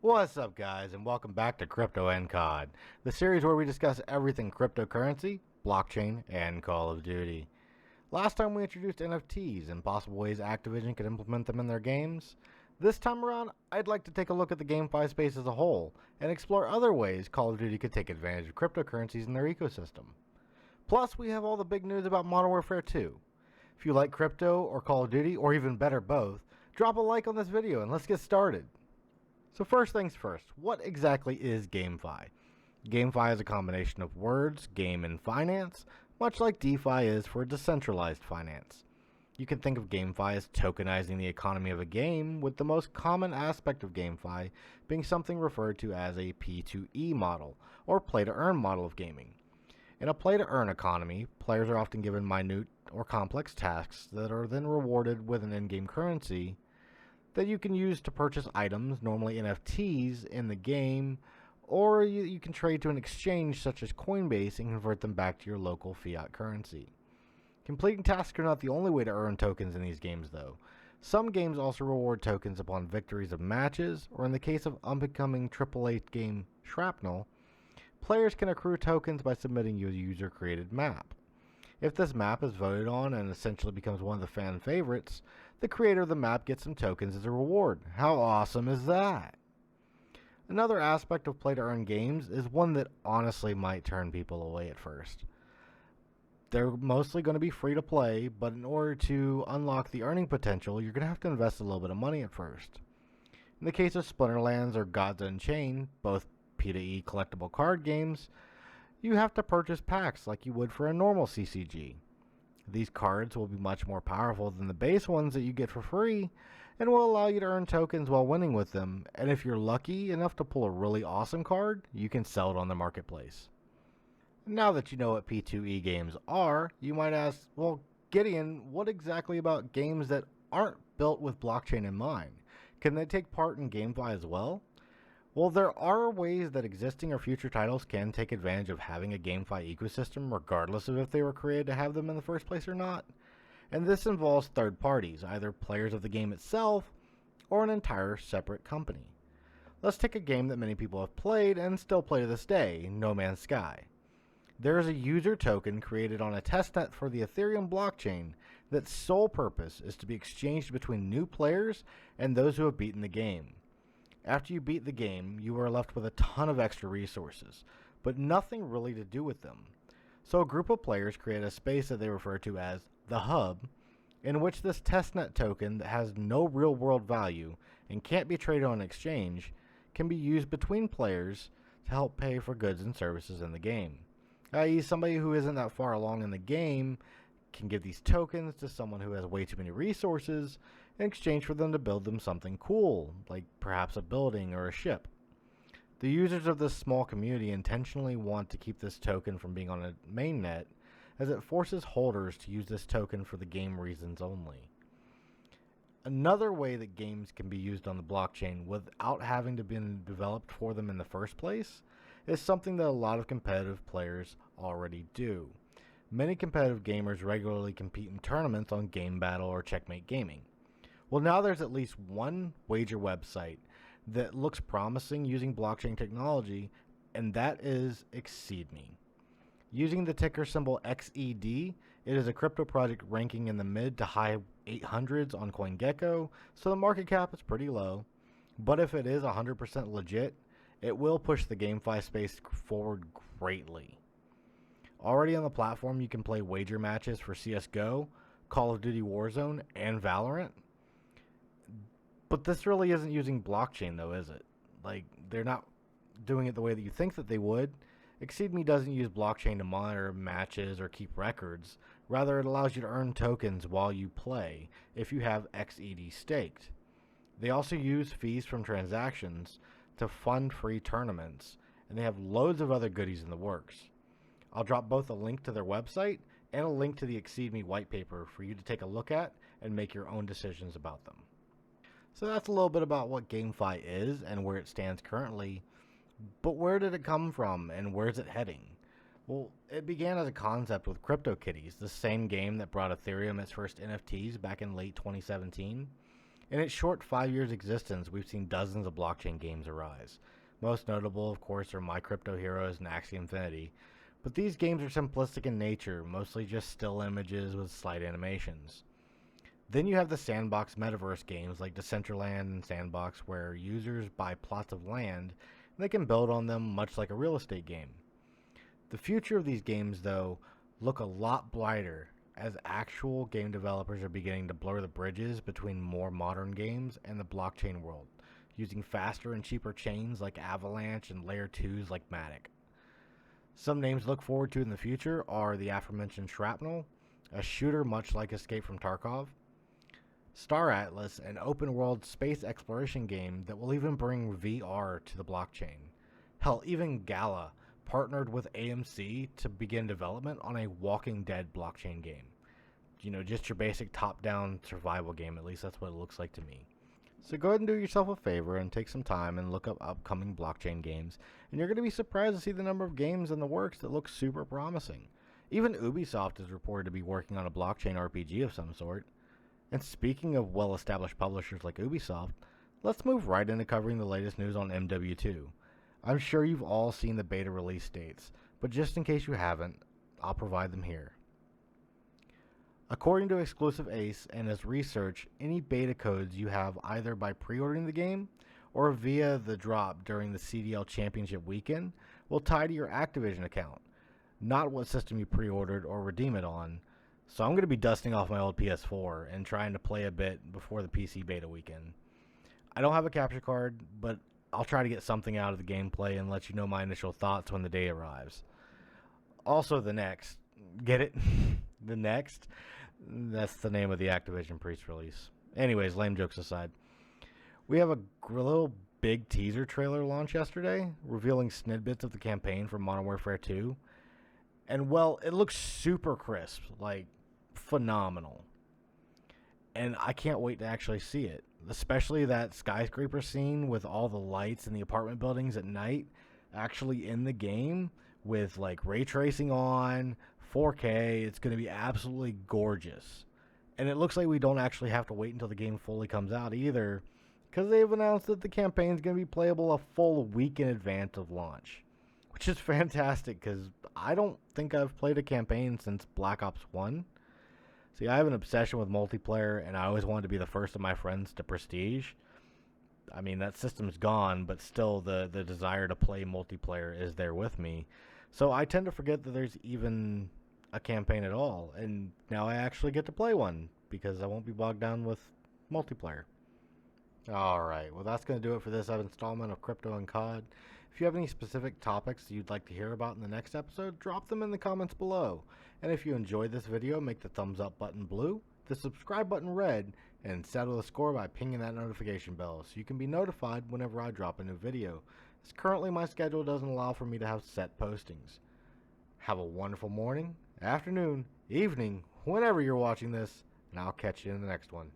What's up, guys, and welcome back to Crypto and COD, the series where we discuss everything cryptocurrency, blockchain, and Call of Duty. Last time we introduced NFTs and possible ways Activision could implement them in their games. This time around, I'd like to take a look at the GameFi space as a whole and explore other ways Call of Duty could take advantage of cryptocurrencies in their ecosystem. Plus, we have all the big news about Modern Warfare 2. If you like crypto or Call of Duty, or even better, both, drop a like on this video and let's get started. So first things first, what exactly is GameFi? GameFi is a combination of words, game, and finance, much like DeFi is for decentralized finance. You can think of GameFi as tokenizing the economy of a game, with the most common aspect of GameFi being something referred to as a P2E model, or play-to-earn model of gaming. In a play-to-earn economy, players are often given minute or complex tasks that are then rewarded with an in-game currency that you can use to purchase items, normally NFTs, in the game, or you can trade to an exchange such as Coinbase and convert them back to your local fiat currency. Completing tasks are not the only way to earn tokens in these games, though. Some games also reward tokens upon victories of matches, or in the case of upcoming AAA game Shrapnel, players can accrue tokens by submitting a user-created map. If this map is voted on and essentially becomes one of the fan favorites, the creator of the map gets some tokens as a reward. How awesome is that? Another aspect of play-to-earn games is one that honestly might turn people away at first. They're mostly going to be free to play, but in order to unlock the earning potential, you're going to have to invest a little bit of money at first. In the case of Splinterlands or Gods Unchained, both P2E collectible card games, you have to purchase packs like you would for a normal CCG. These cards will be much more powerful than the base ones that you get for free and will allow you to earn tokens while winning with them, and if you're lucky enough to pull a really awesome card, you can sell it on the marketplace. Now that you know what P2E games are, you might ask, well, Gideon, what exactly about games that aren't built with blockchain in mind? Can they take part in GameFi as well? Well, there are ways that existing or future titles can take advantage of having a GameFi ecosystem regardless of if they were created to have them in the first place or not. And this involves third parties, either players of the game itself or an entire separate company. Let's take a game that many people have played and still play to this day, No Man's Sky. There is a user token created on a testnet for the Ethereum blockchain that's sole purpose is to be exchanged between new players and those who have beaten the game. After you beat the game, you are left with a ton of extra resources, but nothing really to do with them. So a group of players create a space that they refer to as the hub, in which this testnet token that has no real world value and can't be traded on exchange can be used between players to help pay for goods and services in the game. I.e., somebody who isn't that far along in the game can give these tokens to someone who has way too many resources in exchange for them to build them something cool, like perhaps a building or a ship. The users of this small community intentionally want to keep this token from being on a mainnet, as it forces holders to use this token for the game reasons only. Another way that games can be used on the blockchain without having to be developed for them in the first place is something that a lot of competitive players already do. Many competitive gamers regularly compete in tournaments on Game Battle or Checkmate Gaming. Well, now there's at least one wager website that looks promising using blockchain technology, and that is ExceedMe. Using the ticker symbol XED, it is a crypto project ranking in the mid to high 800s on CoinGecko, so the market cap is pretty low. But if it is 100% legit, it will push the GameFi space forward greatly. Already on the platform, you can play wager matches for CSGO, Call of Duty Warzone, and Valorant. But this really isn't using blockchain though, is it? Like, they're not doing it the way that you think that they would. ExceedMe doesn't use blockchain to monitor matches or keep records. Rather, it allows you to earn tokens while you play if you have XED staked. They also use fees from transactions to fund free tournaments, and they have loads of other goodies in the works. I'll drop both a link to their website and a link to the ExceedMe white paper for you to take a look at and make your own decisions about them. So that's a little bit about what GameFi is and where it stands currently. But where did it come from and where's it heading? Well, it began as a concept with CryptoKitties, the same game that brought Ethereum its first NFTs back in late 2017. In its short 5 years existence, we've seen dozens of blockchain games arise. Most notable, of course, are My Crypto Heroes and Axie Infinity, but these games are simplistic in nature, mostly just still images with slight animations. Then you have the sandbox metaverse games like Decentraland and Sandbox, where users buy plots of land and they can build on them much like a real estate game. The future of these games, though, look a lot brighter as actual game developers are beginning to blur the bridges between more modern games and the blockchain world, using faster and cheaper chains like Avalanche and Layer 2s like Matic. Some names to look forward to in the future are the aforementioned Shrapnel, a shooter much like Escape from Tarkov, Star Atlas, an open-world space exploration game that will even bring VR to the blockchain. Hell, even Gala partnered with AMC to begin development on a Walking Dead blockchain game. You know, just your basic top-down survival game, at least that's what it looks like to me. So go ahead and do yourself a favor and take some time and look up upcoming blockchain games, and you're going to be surprised to see the number of games in the works that look super promising. Even Ubisoft is reported to be working on a blockchain RPG of some sort. And speaking of well-established publishers like Ubisoft, let's move right into covering the latest news on MW2. I'm sure you've all seen the beta release dates, but just in case you haven't, I'll provide them here. According to Exclusive Ace and his research, any beta codes you have either by pre-ordering the game or via the drop during the CDL Championship weekend will tie to your Activision account, not what system you pre-ordered or redeem it on. So I'm going to be dusting off my old PS4 and trying to play a bit before the PC beta weekend. I don't have a capture card, but I'll try to get something out of the gameplay and let you know my initial thoughts when the day arrives. Also, The Next. Get it? The Next? That's the name of the Activision pre-release. Anyways, lame jokes aside. We have a little big teaser trailer launch yesterday, revealing snippets of the campaign for Modern Warfare 2. And, well, it looks super crisp, like, phenomenal. And I can't wait to actually see it. Especially that skyscraper scene with all the lights in the apartment buildings at night actually in the game with like ray tracing on, 4K. It's going to be absolutely gorgeous. And it looks like we don't actually have to wait until the game fully comes out either, because they've announced that the campaign is going to be playable a full week in advance of launch, which is fantastic because I don't think I've played a campaign since Black Ops 1. See, I have an obsession with multiplayer, and I always wanted to be the first of my friends to Prestige. I mean, that system's gone, but still the desire to play multiplayer is there with me. So I tend to forget that there's even a campaign at all, and now I actually get to play one because I won't be bogged down with multiplayer. Alright, well that's going to do it for this installment of Crypto and COD. If you have any specific topics you'd like to hear about in the next episode, drop them in the comments below. And if you enjoyed this video, make the thumbs up button blue, the subscribe button red, and settle the score by pinging that notification bell so you can be notified whenever I drop a new video, as currently my schedule doesn't allow for me to have set postings. Have a wonderful morning, afternoon, evening, whenever you're watching this, and I'll catch you in the next one.